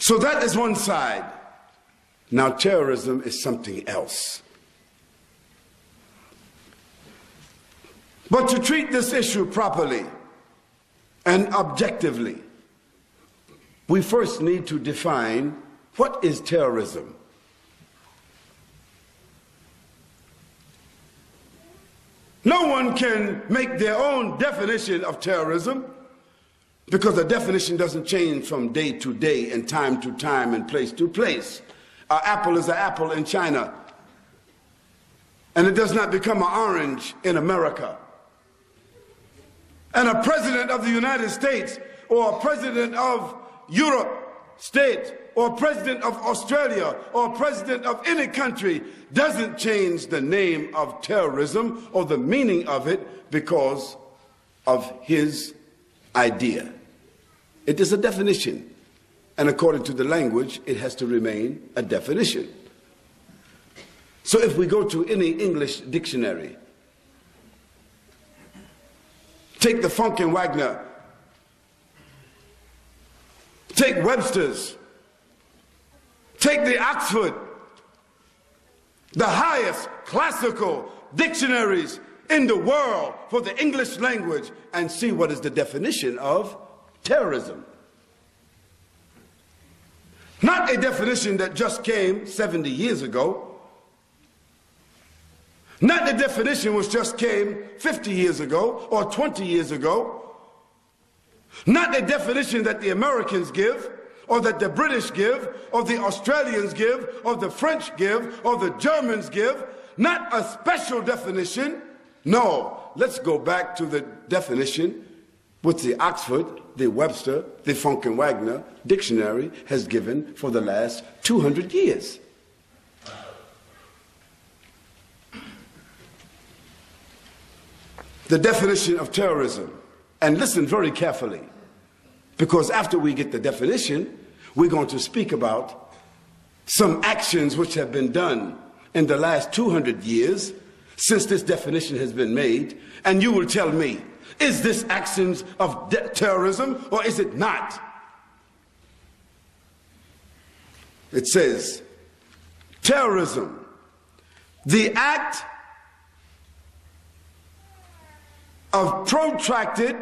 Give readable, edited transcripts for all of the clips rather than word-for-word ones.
So that is one side. Now terrorism is something else. But to treat this issue properly and objectively, we first need to define what is terrorism. No one can make their own definition of terrorism, because the definition doesn't change from day to day and time to time and place to place. An apple is an apple in China, and it does not become an orange in America. And a president of the United States, or a president of Europe state, or president of Australia, or president of any country doesn't change the name of terrorism or the meaning of it because of his idea. It is a definition, and according to the language, it has to remain a definition. So if we go to any English dictionary, take the Funk and Wagner, take Webster's, take the Oxford, the highest classical dictionaries in the world for the English language, and see what is the definition of terrorism. Not a definition that just came 70 years ago. Not the definition which just came 50 years ago or 20 years ago. Not the definition that the Americans give, or that the British give, or the Australians give, or the French give, or the Germans give. Not a special definition. No, let's go back to the definition which the Oxford, the Webster, the Funk and Wagner dictionary has given for the last 200 years. The definition of terrorism. And listen very carefully, because after we get the definition, we're going to speak about some actions which have been done in the last 200 years since this definition has been made, and you will tell me, is this actions of terrorism or is it not? It says, terrorism, the act of protracted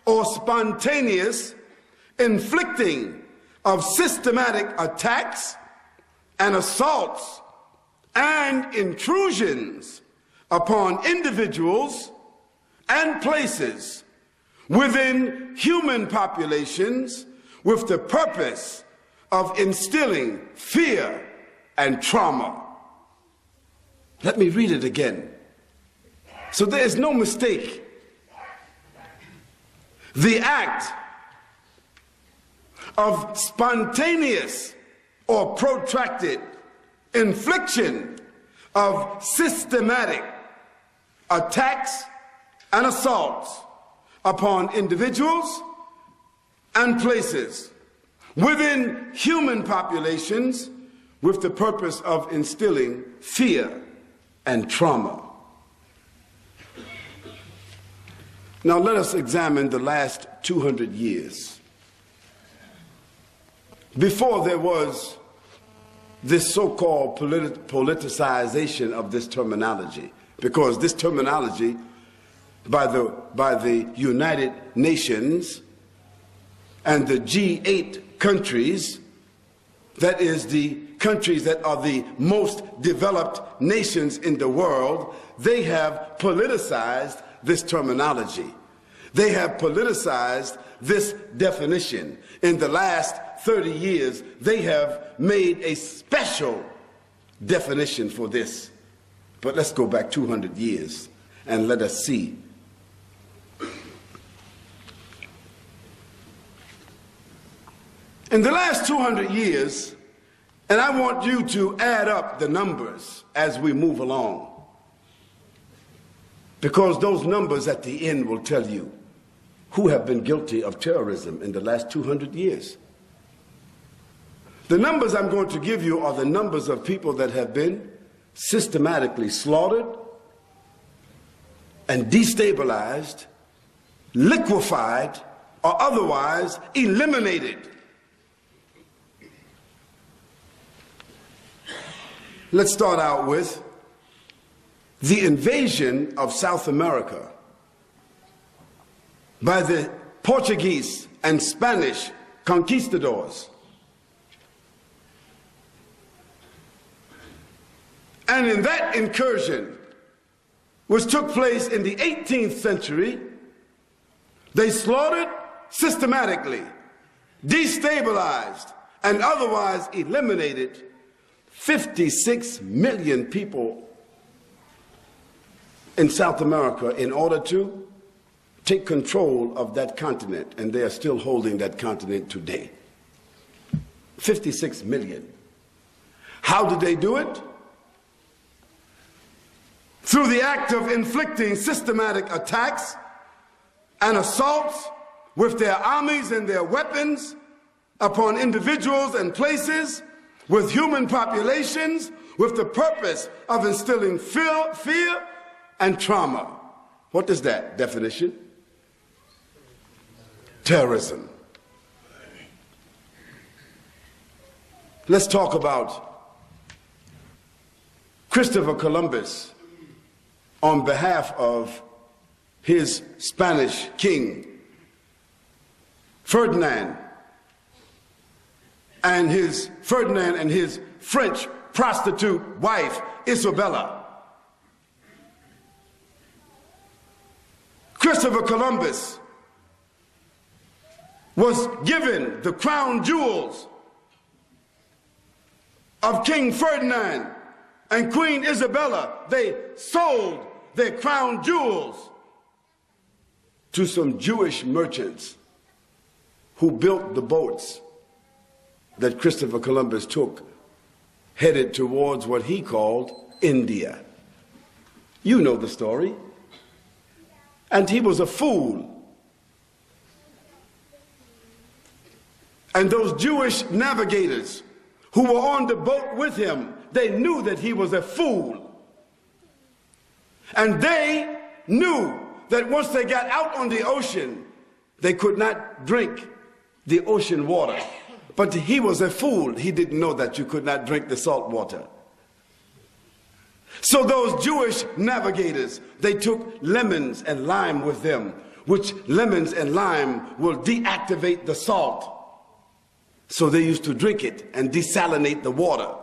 or spontaneous inflicting of systematic attacks and assaults and intrusions upon individuals and places within human populations with the purpose of instilling fear and trauma. Let me read it again, so there is no mistake. The act of spontaneous or protracted infliction of systematic attacks and assaults upon individuals and places within human populations with the purpose of instilling fear and trauma. Now let us examine the last 200 years. Before there was this so-called politicization of this terminology, because this terminology by the United Nations and the G8 countries, that is the countries that are the most developed nations in the world, they have politicized this terminology. They have politicized this definition. In the last 30 years, they have made a special definition for this. But let's go back 200 years and let us see. In the last 200 years, and I want you to add up the numbers as we move along, because those numbers at the end will tell you who have been guilty of terrorism in the last 200 years. The numbers I'm going to give you are the numbers of people that have been systematically slaughtered and destabilized, liquefied, or otherwise eliminated. Let's start out with the invasion of South America by the Portuguese and Spanish conquistadors. And in that incursion, which took place in the 18th century, they slaughtered systematically, destabilized, and otherwise eliminated 56 million people in South America in order to take control of that continent, and they are still holding that continent today. 56 million. How did they do it? Through the act of inflicting systematic attacks and assaults with their armies and their weapons upon individuals and places, with human populations, with the purpose of instilling fear and trauma. What is that definition? Terrorism. Let's talk about Christopher Columbus on behalf of his Spanish king, Ferdinand, and his French prostitute wife, Isabella. Christopher Columbus was given the crown jewels of King Ferdinand and Queen Isabella. They sold their crown jewels to some Jewish merchants who built the boats that Christopher Columbus took, headed towards what he called India. You know the story. And he was a fool. And those Jewish navigators who were on the boat with him, they knew that he was a fool. And they knew that once they got out on the ocean, they could not drink the ocean water. But he was a fool. He didn't know that you could not drink the salt water. So those Jewish navigators, they took lemons and lime with them, which lemons and lime will deactivate the salt. So they used to drink it and desalinate the water.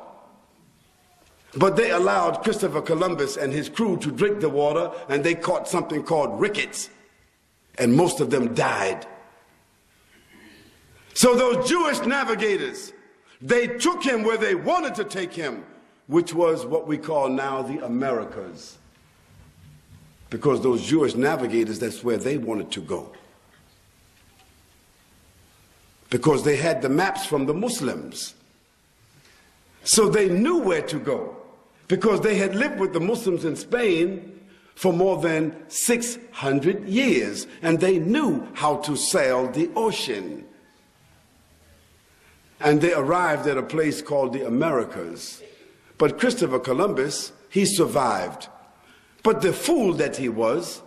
But they allowed Christopher Columbus and his crew to drink the water, and they caught something called rickets, and most of them died. So those Jewish navigators, they took him where they wanted to take him, which was what we call now the Americas. Because those Jewish navigators, that's where they wanted to go. Because they had the maps from the Muslims. So they knew where to go. Because they had lived with the Muslims in Spain for more than 600 years. And they knew how to sail the ocean. And they arrived at a place called the Americas. But Christopher Columbus, he survived. But the fool that he was,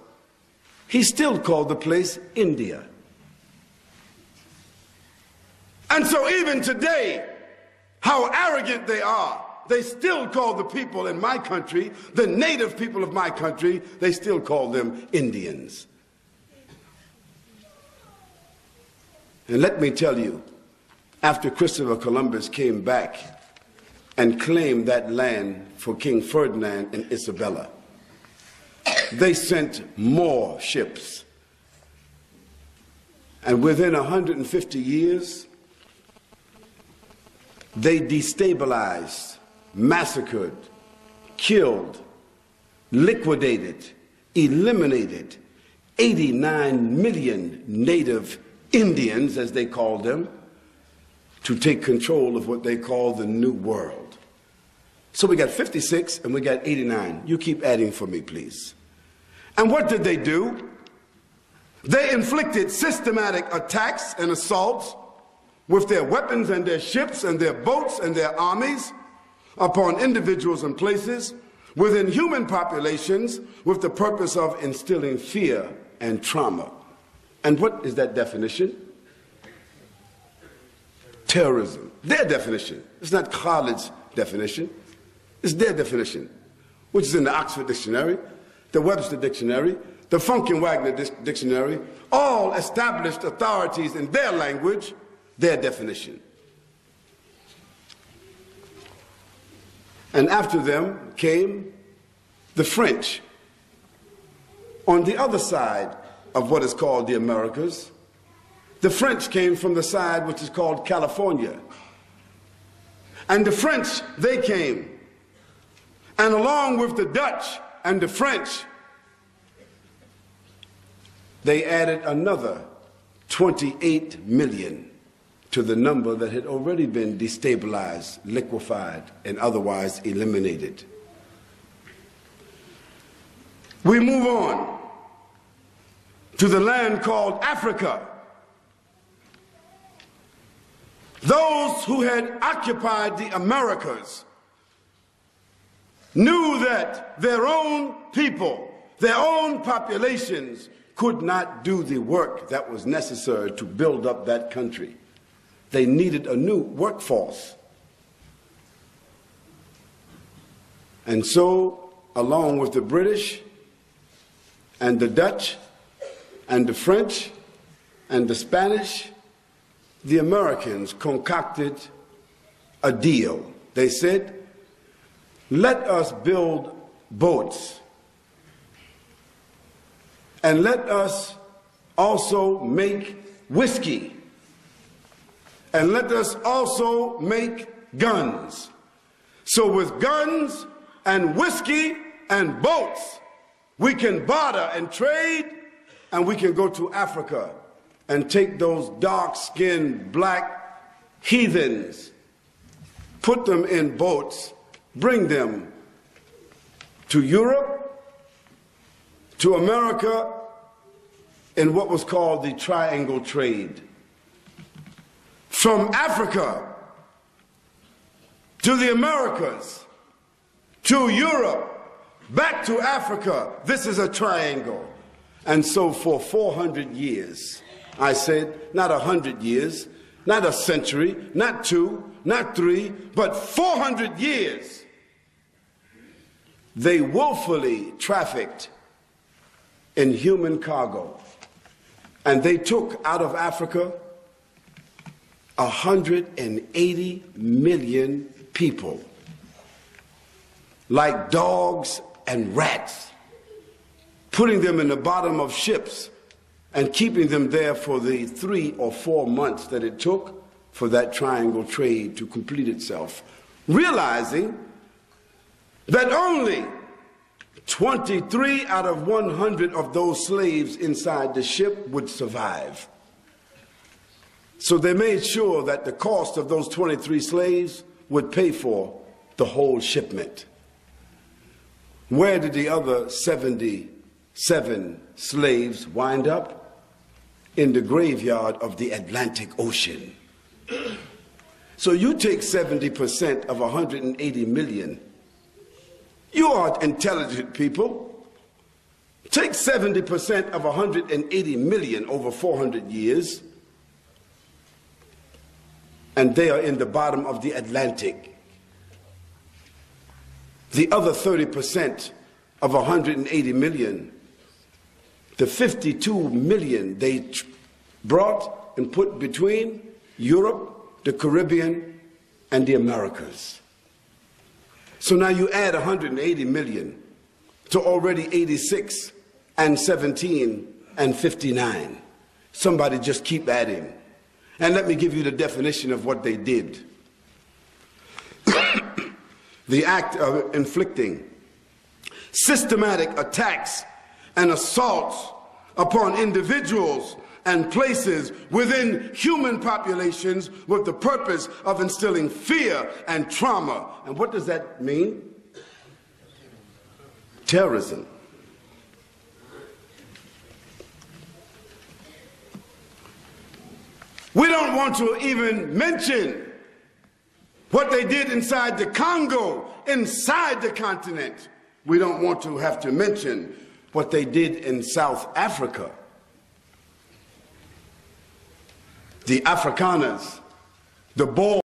he still called the place India. And so even today, how arrogant they are, they still call the people in my country, the native people of my country, they still call them Indians. And let me tell you, after Christopher Columbus came back and claimed that land for King Ferdinand and Isabella, they sent more ships. And within 150 years, they destabilized, massacred, killed, liquidated, eliminated 89 million native Indians, as they called them, to take control of what they call the New World. So we got 56 and we got 89. You keep adding for me, please. And what did they do? They inflicted systematic attacks and assaults with their weapons and their ships and their boats and their armies upon individuals and places within human populations with the purpose of instilling fear and trauma. And what is that definition? Terrorism. Their definition. It's not Khalid's definition. It's their definition, which is in the Oxford Dictionary, the Webster Dictionary, the Funk and Wagner Dictionary, all established authorities in their language, their definition. And after them came the French. On the other side of what is called the Americas, the French came from the side which is called California. And the French, they came. And along with the Dutch and the French, they added another 28 million to the number that had already been destabilized, liquefied, and otherwise eliminated. We move on to the land called Africa. Those who had occupied the Americas knew that their own people, their own populations, could not do the work that was necessary to build up that country. They needed a new workforce. And so, along with the British and the Dutch and the French and the Spanish, the Americans concocted a deal. They said, let us build boats, and let us also make whiskey, and let us also make guns. So with guns and whiskey and boats, we can barter and trade, and we can go to Africa and take those dark-skinned black heathens, put them in boats, bring them to Europe, to America, in what was called the Triangle Trade. From Africa to the Americas, to Europe, back to Africa, this is a triangle. And so for 400 years, I said, not 100 years, not a century, not 2, not 3, but 400 years, they willfully trafficked in human cargo. And they took out of Africa 180 million people, like dogs and rats, putting them in the bottom of ships and keeping them there for the 3 or 4 months that it took for that triangle trade to complete itself, realizing that only 23 out of 100 of those slaves inside the ship would survive. So they made sure that the cost of those 23 slaves would pay for the whole shipment. Where did the other 77 slaves wind up? In the graveyard of the Atlantic Ocean. So you take 70% of 180 million. You are intelligent people. Take 70% of 180 million over 400 years, and they are in the bottom of the Atlantic. The other 30% of 180 million, the 52 million they brought and put between Europe, the Caribbean, and the Americas. So now you add 180 million to already 86 and 17 and 59. Somebody just keep adding. And let me give you the definition of what they did. The act of inflicting systematic attacks and assaults upon individuals and places within human populations with the purpose of instilling fear and trauma. And what does that mean? Terrorism. We don't want to even mention what they did inside the Congo, inside the continent. We don't want to have to mention what they did in South Africa. The Afrikaners, the Boers.